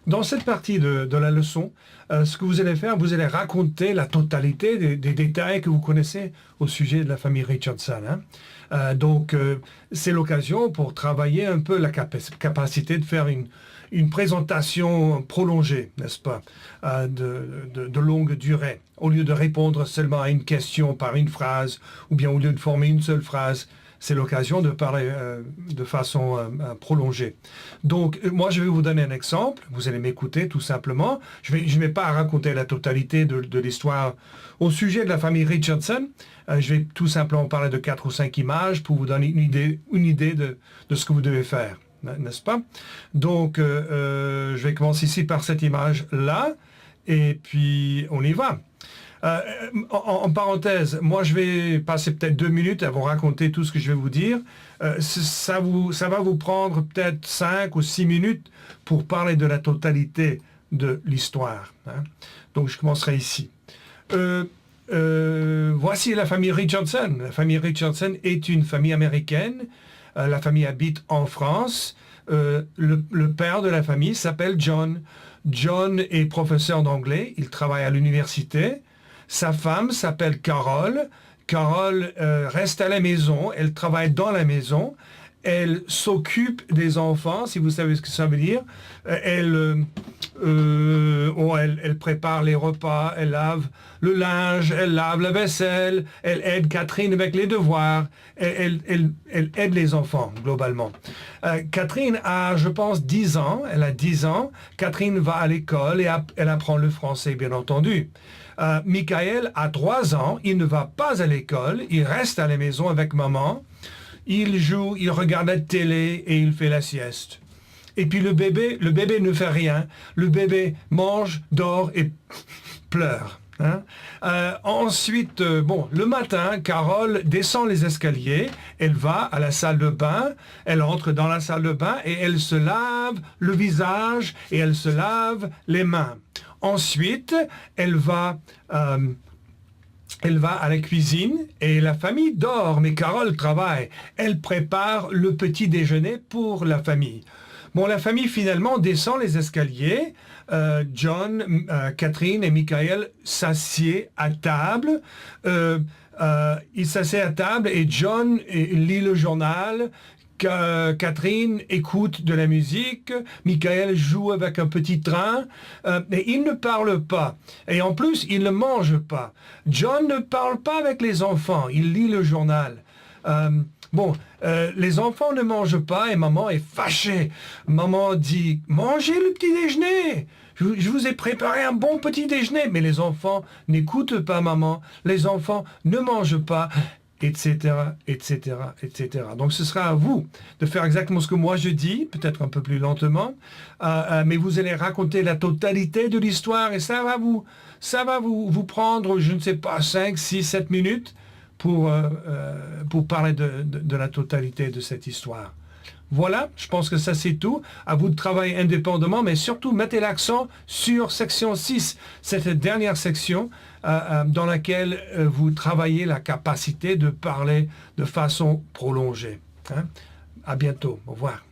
Dans cette partie de la leçon, ce que vous allez faire, vous allez raconter la totalité des détails que vous connaissez au sujet de la famille Richardson, hein. C'est l'occasion pour travailler un peu la capacité de faire une présentation prolongée, n'est-ce pas, de longue durée, au lieu de répondre seulement à une question par une phrase, ou bien au lieu de former une seule phrase. C'est l'occasion de parler de façon prolongée. Donc, moi, je vais vous donner un exemple. Vous allez m'écouter tout simplement. Je vais pas raconter la totalité de l'histoire au sujet de la famille Richardson. Je vais tout simplement parler de 4 ou 5 images pour vous donner une idée de ce que vous devez faire, n'est-ce pas? Donc, je vais commencer ici par cette image-là, et puis on y va. En parenthèse, moi je vais passer peut-être 2 minutes à vous raconter tout ce que je vais vous dire. Ça va vous prendre peut-être 5 ou 6 minutes pour parler de la totalité de l'histoire, hein. Donc je commencerai ici. Voici la famille Richardson. La famille Richardson est une famille américaine. La famille habite en France. Le père de la famille s'appelle John. John est professeur d'anglais. Il travaille à l'université. Sa femme s'appelle Carole. Carole reste à la maison, elle travaille dans la maison, elle s'occupe des enfants, si vous savez ce que ça veut dire. Elle prépare les repas, elle lave le linge, elle lave la vaisselle, elle aide Catherine avec les devoirs, elle aide les enfants, globalement. Catherine a, je pense, 10 ans, elle a 10 ans. Catherine va à l'école et elle apprend le français, bien entendu. Michael a 3 ans, il ne va pas à l'école, il reste à la maison avec maman, il joue, il regarde la télé et il fait la sieste. Et puis le bébé ne fait rien, le bébé mange, dort et pleure, hein. Ensuite, le matin, Carole descend les escaliers, elle va à la salle de bain, elle entre dans la salle de bain et elle se lave le visage et elle se lave les mains. Ensuite, elle va à la cuisine et la famille dort, mais Carole travaille. Elle prépare le petit déjeuner pour la famille. Bon, la famille finalement descend les escaliers. John, Catherine et Michael s'assiedent à table. Ils s'assiedent à table et John lit le journal. Catherine écoute de la musique, Michael joue avec un petit train, et il ne parle pas. Et en plus, il ne mange pas. John ne parle pas avec les enfants, il lit le journal. Les enfants ne mangent pas et maman est fâchée. Maman dit « Mangez le petit déjeuner !» Je vous ai préparé un bon petit déjeuner, mais les enfants n'écoutent pas maman, les enfants ne mangent pas, etc., etc., etc. Donc ce sera à vous de faire exactement ce que moi je dis, peut-être un peu plus lentement, mais vous allez raconter la totalité de l'histoire et ça va vous prendre, je ne sais pas, 5, 6, 7 minutes pour parler de la totalité de cette histoire. Voilà, je pense que ça c'est tout. À vous de travailler indépendamment, mais surtout mettez l'accent sur section 6, cette dernière section dans laquelle vous travaillez la capacité de parler de façon prolongée, hein. À bientôt, au revoir.